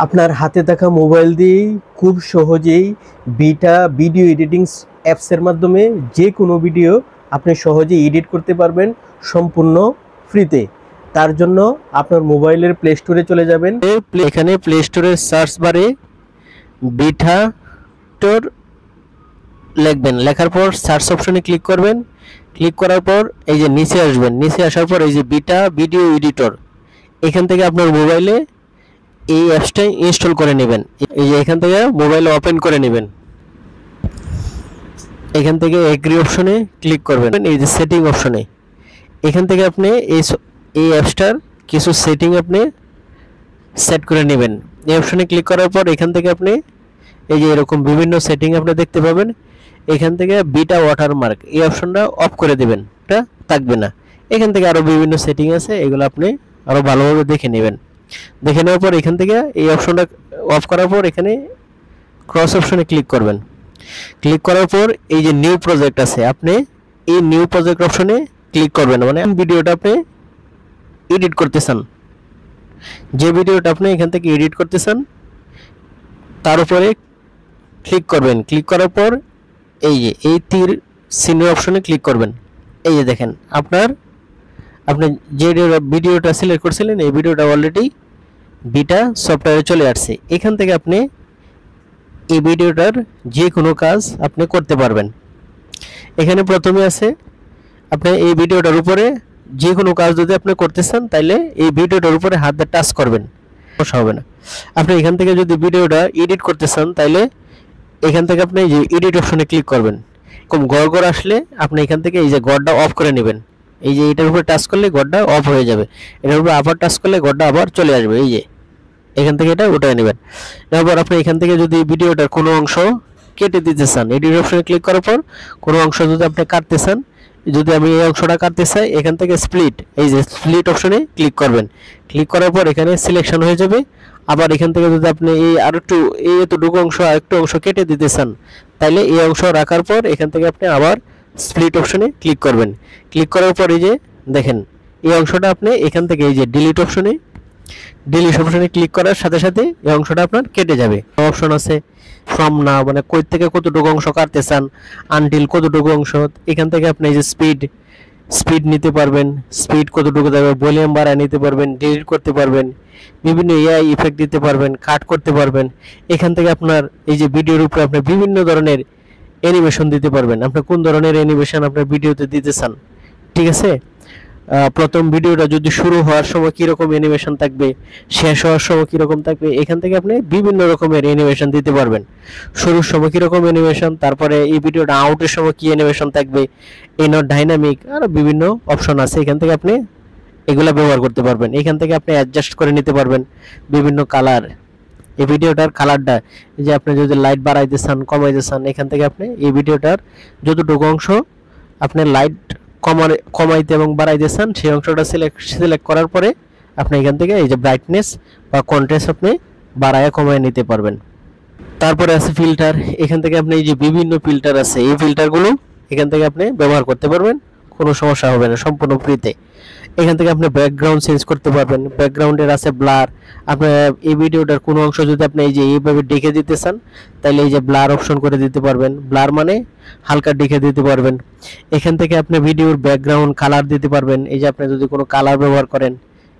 আপনার হাতে থাকা মোবাইল দিয়েই খুব সহজেই বিটা ভিডিও এডিটিং অ্যাপসের মাধ্যমে যে কোনো ভিডিও আপনি সহজেই এডিট করতে পারবেন সম্পূর্ণ ফ্রিতে। তার জন্য আপনার মোবাইলের প্লে স্টোরে চলে যাবেন। এখানে প্লে স্টোরের সার্চ বারে বিটা টোর লিখবেন, লেখার পর সার্চ অপশনে ক্লিক করবেন। ক্লিক করার পর এই যে নিচে আসবেন, নিচে আসার পর এই যে বিটা ভিডিও এডিটর, এখান থেকে আপনার মোবাইলে এই অ্যাপসটা ইনস্টল করে নেবেন। এই যে এখান থেকে মোবাইল ওপেন করে নেবেন। এখান থেকে এগ্রি অপশনে ক্লিক করবেন। এই যে সেটিং অপশনে এখান থেকে আপনি এই অ্যাপসটার কিছু সেটিং আপনি সেট করে নেবেন। এই অপশনে ক্লিক করার পর এখান থেকে আপনি এই যে এরকম বিভিন্ন সেটিং আপনি দেখতে পাবেন। এখান থেকে বিটা ওয়াটারমার্ক এই অপশনটা অফ করে দেবেন, এটা থাকবে না। এখান থেকে আরও বিভিন্ন সেটিং আছে, এগুলো আপনি আরও ভালোভাবে দেখে নেবেন। দেখে নেওয়ার পর এখান থেকে এই অপশনটা অফ করার পর এখানে ক্রস অপশনে ক্লিক করবেন। ক্লিক করার পর এই যে নিউ প্রজেক্ট আছে, আপনি এই নিউ প্রজেক্ট অপশনে ক্লিক করবেন। মানে ভিডিওটা আপনি এডিট করতে চান, যে ভিডিওটা আপনি এখান থেকে এডিট করতে চান তার উপরে ক্লিক করবেন। ক্লিক করার পর এই যে এই তীর চিহ্ন অপশনে ক্লিক করবেন। এই যে দেখেন আপনি যে ভিডিওটা সিলেক্ট করছিলেন এই ভিডিওটা অলরেডি বিটা সফটওয়্যারে চলে আসছে। এখান থেকে আপনি এই ভিডিওটার যে কোনো কাজ আপনি করতে পারবেন। এখানে প্রথমে আছে আপনি এই ভিডিওটার উপরে যে কোনো কাজ যদি আপনি করতে চান তাহলে এই ভিডিওটার উপরে হাত দিয়ে টাচ করবেন, সমস্যা হবে না। আপনি এখান থেকে যদি ভিডিওটা এডিট করতে চান তাহলে এখান থেকে আপনি এই যে এডিট অপশনে ক্লিক করবেন। এরকম গড় আসলে আপনি এখান থেকে এই যে গড়টা অফ করে নেবেন। এই যে এটার উপরে টাচ করলে গড়টা অফ হয়ে যাবে, এটার উপরে আবার টাচ করলে গড়টা আবার চলে আসবে। এই যে এখান থেকে এটা উঠিয়ে নেবেন। এরপর আপনি এখান থেকে যদি ভিডিওটার কোনো অংশ কেটে দিতে চান, এডিট অপশনে ক্লিক করার পর কোনো অংশ যদি আপনি কাটতে চান, যদি আমি এই অংশটা কাটতে চাই এখান থেকে স্প্লিট, এই যে স্প্লিট অপশনে ক্লিক করবেন। ক্লিক করার পর এখানে সিলেকশন হয়ে যাবে। আবার এখান থেকে যদি আপনি এই আর একটু এই এতটুকু অংশ আরেকটু অংশ কেটে দিতে চান তাহলে এই অংশ রাখার পর এখান থেকে আপনি আবার স্প্লিট অপশনে ক্লিক করবেন। ক্লিক করার পর এই যে দেখেন এই অংশটা আপনি এখান থেকে এই যে ডিলিট অপশনে ক্লিক করার সাথে সাথে এই অংশটা আপনার কেটে যাবে। অপশন আছে ফ্রম না, মানে কই থেকে কতটুকু অংশ কাটতে চান, আনটিল কতটুকু অংশ। এখান থেকে আপনি এই যে স্পিড নিতে পারবেন, স্পিড কতটুকু দেবে, ভলিউম বাড়ায় নিতে পারবেন, ডিলিট করতে পারবেন, বিভিন্ন এআই ইফেক্ট দিতে পারবেন, কাট করতে পারবেন। এখান থেকে আপনার এই যে ভিডিওর উপরে আপনি বিভিন্ন ধরনের অ্যানিমেশন দিতে পারবেন, আপনি কোন ধরনের অ্যানিমেশন আপনার ভিডিওতে দিতে চান। ঠিক আছে, প্রথম ভিডিওটা যদি শুরু হওয়ার সময় কীরকম অ্যানিমেশন থাকবে, শেষ হওয়ার সময় কীরকম থাকবে, এখান থেকে আপনি বিভিন্ন রকমের অ্যানিমেশন দিতে পারবেন। শুরুর সময় কীরকম অ্যানিমেশন, তারপরে এই ভিডিওটা আউটের সময় কী অ্যানিমেশন থাকবে, এনর ডাইনামিক, আরও বিভিন্ন অপশন আছে। এখান থেকে আপনি এগুলা ব্যবহার করতে পারবেন। এখান থেকে আপনি অ্যাডজাস্ট করে নিতে পারবেন বিভিন্ন কালার, এই ভিডিওটার কালারটা যে আপনি যদি লাইট বাড়াইতে চান কমাইতে চান, এখান থেকে আপনি এই ভিডিওটার যতটুকু অংশ আপনি লাইট কমাইতে এবং বাড়াইতে চান সেই অংশটা সিলেক্ট করার পরে আপনি এখান থেকে এই যে ব্রাইটনেস বা কন্ট্রাস্ট আপনি বাড়ায় কমায় নিতে পারবেন। তারপরে আছে ফিল্টার, এখান থেকে আপনি এই যে বিভিন্ন ফিল্টার আছে এই ফিল্টারগুলো এখান থেকে আপনি ব্যবহার করতে পারবেন, কোনো সমস্যা হবে না, সম্পূর্ণ ফ্রিতে। এখান থেকে আপনি ব্যাকগ্রাউন্ড চেঞ্জ করতে পারবেন, ব্যাকগ্রাউন্ডের আছে ব্লার। আপনার এই ভিডিওটার কোনো অংশ যদি আপনি এই যে এইভাবে ডেকে দিতে চান তাহলে এই যে ব্লার অপশন করে দিতে পারবেন, ব্লার মানে হালকা ডেকে দিতে পারবেন। এখান থেকে আপনি ভিডিওর ব্যাকগ্রাউন্ড কালার দিতে পারবেন, এই যে আপনি যদি কোনো কালার ব্যবহার করেন,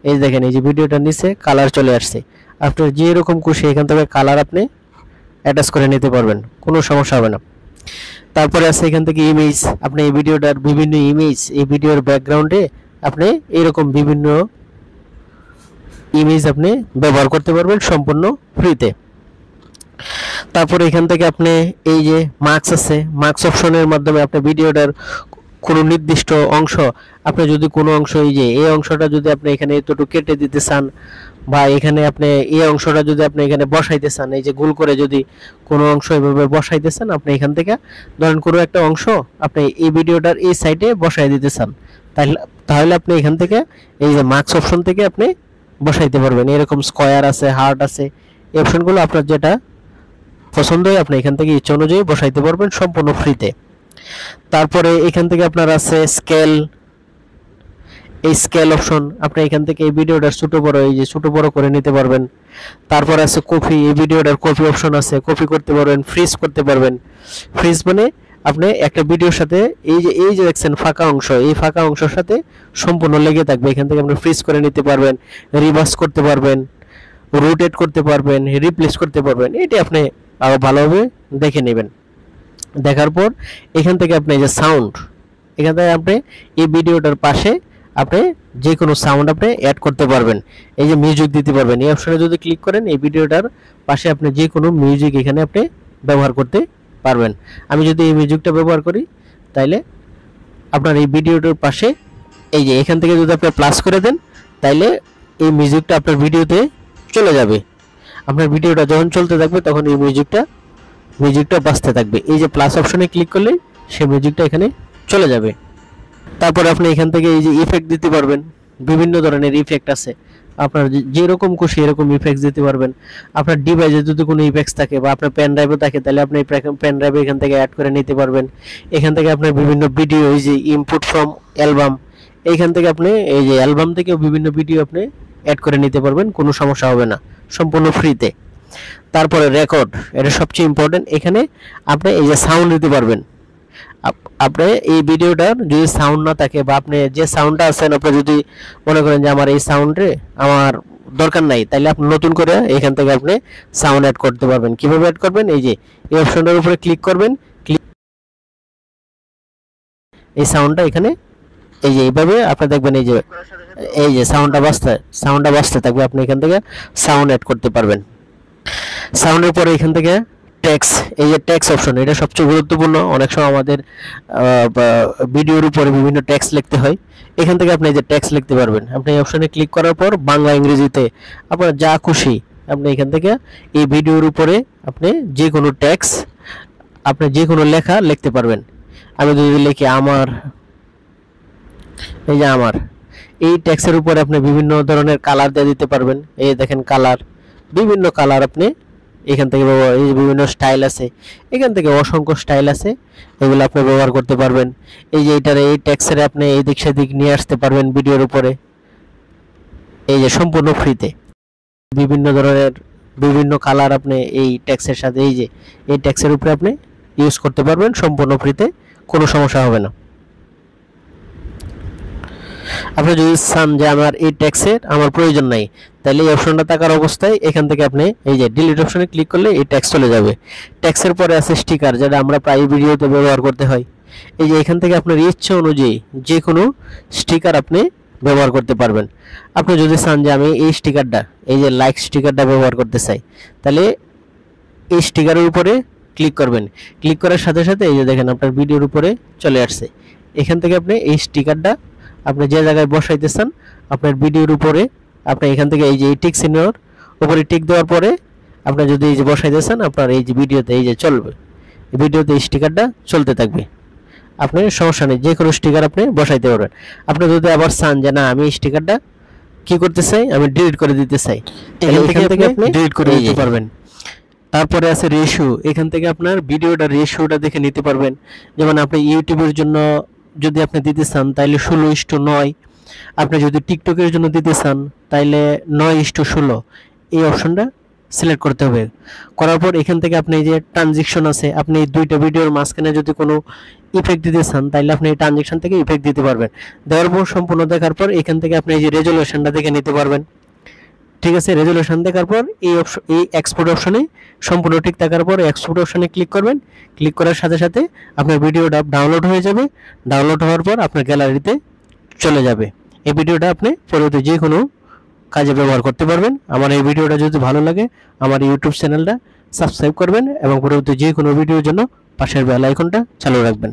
এই দেখেন এই যে ভিডিওটার নিচে কালার চলে আসছে, আপনার যে রকম খুশি এখান থেকে কালার আপনি অ্যাটাচ করে নিতে পারবেন, কোনো সমস্যা হবে না। তারপরে আছে এখান থেকে ইমেজ, আপনি এই ভিডিওটার বিভিন্ন ইমেজ এই ভিডিওর ব্যাকগ্রাউন্ডে আপনি এরকম বিভিন্ন ইমেজ আপনি ব্যবহার করতে পারবেন সম্পূর্ণ ফ্রিতে। তারপরে এখান থেকে আপনি এই যে মার্কস আছে, মার্কস অপশনের মাধ্যমে আপনি ভিডিওটার কোনো নির্দিষ্ট অংশ আপনি যদি কোনো অংশ এই যে এই অংশটা যদি আপনি এখানে এতটুকু কেটে দিতে চান বা এখানে আপনি এই অংশটা যদি আপনি এখানে বসাইতে চান, এই যে গোল করে যদি কোনো অংশ এভাবে বসাইতে চান, আপনি এখান থেকে ধরেন কোনো একটা অংশ আপনি এই ভিডিওটার এই সাইডে বসাই দিতে চান, তাহলে আপনি এখান থেকে এই যে মার্কস অপশন থেকে আপনি বসাইতে পারবেন। এরকম স্কয়ার আছে, হার্ট আছে, এই অপশনগুলো আপনার যেটা পছন্দ হয় আপনি এখান থেকে ইচ্ছা অনুযায়ী বসাইতে পারবেন সম্পূর্ণ ফ্রিতে। তারপরে এখান থেকে আপনার আছে স্কেল, এই স্কেল অপশন, আপনি এখান থেকে এই ভিডিওটার ছোট বড় এই যে ছোট বড় করে নিতে পারবেন। তারপর আছে কপি, এই ভিডিওটার কপি অপশন আছে, কপি করতে পারবেন, ফ্রিজ করতে পারবেন। ফ্রিজ মানে আপনি একটা ভিডিওর সাথে এই যে দেখছেন ফাঁকা অংশ, এই ফাঁকা অংশের সাথে সম্পূর্ণ লেগে থাকবে, এখান থেকে আপনি ফ্রিজ করে নিতে পারবেন, রিভার্স করতে পারবেন, রোটেট করতে পারবেন, রিপ্লেস করতে পারবেন। এটি আপনি আরো ভালোভাবে দেখে নেবেন। দেখার পর এখান থেকে আপনি যে সাউন্ড, এখান থেকে আপনি এই ভিডিওটার পাশে আপনি যে কোনো সাউন্ড আপনি অ্যাড করতে পারবেন, এই যে মিউজিক দিতে পারবেন। এই অপশনে যদি ক্লিক করেন এই ভিডিওটার পাশে আপনি যে কোনো মিউজিক এখানে আপনি ব্যবহার করতে পারবেন। আমি যদি এই মিউজিকটা ব্যবহার করি তাইলে আপনার এই ভিডিওটার পাশে এই যে এখান থেকে যদি আপনি প্লাস করে দেন তাইলে এই মিউজিকটা আপনার ভিডিওতে চলে যাবে। আপনার ভিডিওটা যখন চলতে থাকবে তখন এই মিউজিকটা বাজতে থাকবে। এই যে প্লাস অপশনে ক্লিক করলে সেই মিউজিকটা এখানে চলে যাবে। তারপর আপনি এখান থেকে এই যে ইফেক্ট দিতে পারবেন, বিভিন্ন ধরনের ইফেক্ট আছে, আপনার যেরকম খুশি এরকম ইফেক্ট দিতে পারবেন। আপনার ডিভাইসে যদি কোনো ইফেক্টস থাকে বা আপনার পেন ড্রাইভে থাকে তাহলে আপনি পেন ড্রাইভে এখান থেকে অ্যাড করে নিতে পারবেন। এখান থেকে আপনার বিভিন্ন ভিডিও, এই যে ইনপুট ফ্রম অ্যালবাম, এইখান থেকে আপনি এই যে অ্যালবাম থেকেও বিভিন্ন ভিডিও আপনি অ্যাড করে নিতে পারবেন, কোনো সমস্যা হবে না, সম্পূর্ণ ফ্রিতে। তারপরে রেকর্ড, এটা সবচেয়ে ইম্পর্টেন্ট, এখানে আপনি এই যে সাউন্ড দিতে পারবেন। আপনি এই ভিডিওটার যদি সাউন্ড না থাকে বা আপনি যে সাউন্ডটা আছেন আপনি যদি মনে করেন যে আমার এই সাউন্ডে আমার দরকার নাই, তাহলে আপনি নতুন করে এখান থেকে আপনি সাউন্ড অ্যাড করতে পারবেন। কিভাবে অ্যাড করবেন, এই যে এই অপশনটার উপরে ক্লিক করবেন, এই সাউন্ডটা এখানে এই যে এইভাবে আপনি দেখবেন এই যে সাউন্ডটা বাজতে থাকবে, আপনি এখান থেকে সাউন্ড অ্যাড করতে পারবেন। সাউন্ডের পরে এখান থেকে ট্যাক্স, এই যে ট্যাক্স অপশন, এটা সবচেয়ে গুরুত্বপূর্ণ। অনেক সময় আমাদের ভিডিওর উপরে বিভিন্ন ট্যাক্স লিখতে হয়, এখান থেকে আপনি এই যে ট্যাক্স লিখতে পারবেন। আপনি এই অপশনে ক্লিক করার পর বাংলা ইংরেজিতে আপনার যা খুশি আপনি এখান থেকে এই ভিডিওর উপরে আপনি যে কোনো ট্যাক্স, আপনি যে কোনো লেখা লিখতে পারবেন। আমি যদি লিখি আমার, এই যে আমার, এই ট্যাক্সের উপরে আপনি বিভিন্ন ধরনের কালার দিয়ে দিতে পারবেন। এই দেখেন কালার, বিভিন্ন কালার আপনি এখান থেকে এই যে বিভিন্ন স্টাইল আছে, এখান থেকে অসংখ্য স্টাইল আছে, এগুলো আপনি ব্যবহার করতে পারবেন। এই যে এটার এই ট্যাক্সের আপনি এই দিক সেদিক নিয়ে আসতে পারবেন ভিডিওর উপরে, এই যে সম্পূর্ণ ফ্রিতে। বিভিন্ন ধরনের বিভিন্ন কালার আপনি এই ট্যাক্সের সাথে এই যে এই ট্যাক্সের উপরে আপনি ইউজ করতে পারবেন সম্পূর্ণ ফ্রিতে, কোনো সমস্যা হবে না। আপনি যদি চান যে আমার এই ট্যাক্সের আমার প্রয়োজন নাই, তাহলে এই অপশনটা থাকার অবস্থায় এখান থেকে আপনি এই যে ডিলিট অপশনে ক্লিক করলে এই ট্যাক্স চলে যাবে। ট্যাক্সের পরে আছে স্টিকার, যেটা আমরা প্রায় ভিডিওতে ব্যবহার করতে হয়। এই যে এখান থেকে আপনার ইচ্ছা অনুযায়ী যে কোনো স্টিকার আপনি ব্যবহার করতে পারবেন। আপনি যদি চান যে আমি এই স্টিকারটা, এই যে লাইক স্টিকারটা ব্যবহার করতে চাই, তাহলে এই স্টিকারের উপরে ক্লিক করবেন। ক্লিক করার সাথে সাথে এই যে দেখেন আপনার ভিডিওর উপরে চলে আসছে। এখান থেকে আপনি এই স্টিকারটা আপনি যে জায়গায় বসাইতে চান আপনার ভিডিওর উপরে, আপনি এখান থেকে এই যে এই টিক চিহ্নর উপরে টিক দেওয়ার পরে আপনি যদি এই যে বসাইতে চান আপনার এই যে ভিডিওতে এই যে চলবে, এই ভিডিওতে এই স্টিকারটা চলতে থাকবে। আপনি সমস্যা নেই, যে কোনো স্টিকার আপনি বসাইতে পারবেন। আপনি যদি আবার চান যে না আমি এই স্টিকারটা কি করতে চাই, আমি ডিলিট করে দিতে চাই, এখান থেকে আপনি ডিলিট করে দিতে পারবেন। তারপরে আছে রেশিও, এখান থেকে আপনার ভিডিওটা রেশিওটা দেখে নিতে পারবেন। যেমন আপনি ইউটিউবের জন্য যদি আপনি দিতে চান তাহলে 16:9, আপনি যদি টিকটকের জন্য দিতে চান তাহলে 9:16, এই অপশনটা সিলেক্ট করতে হবে। করার পর এখান থেকে আপনি এই যে ট্রানজিশন আছে, আপনি দুইটা ভিডিওর মাঝখানে যদি কোনো ইফেক্ট দিতে চান তাহলে আপনি এই ট্রানজিশন থেকে ইফেক্ট দিতে পারবেন। দেওয়ার পর সম্পূর্ণ দেখার পর এখান থেকে আপনি এই যে রেজুলেশনটা দেখে নিতে পারবেন। ঠিক আছে, রেজুলেশন দেখার পর এই এক্সপোর্ট অপশনে সম্পূর্ণ ঠিক থাকার পর এক্সপোর্ট অপশনে ক্লিক করবেন। ক্লিক করার সাথে সাথে আপনার ভিডিওটা ডাউনলোড হয়ে যাবে। ডাউনলোড হওয়ার পর আপনার গ্যালারিতে চলে যাবে। এই ভিডিওটা আপনি পরবর্তী যে কোনো কাজে ব্যবহার করতে পারবেন। আমার এই ভিডিওটা যদি ভালো লাগে আমার ইউটিউব চ্যানেলটা সাবস্ক্রাইব করবেন এবং পরবর্তী যে কোনো ভিডিওর জন্য পাশের বেল আইকনটা চালু রাখবেন।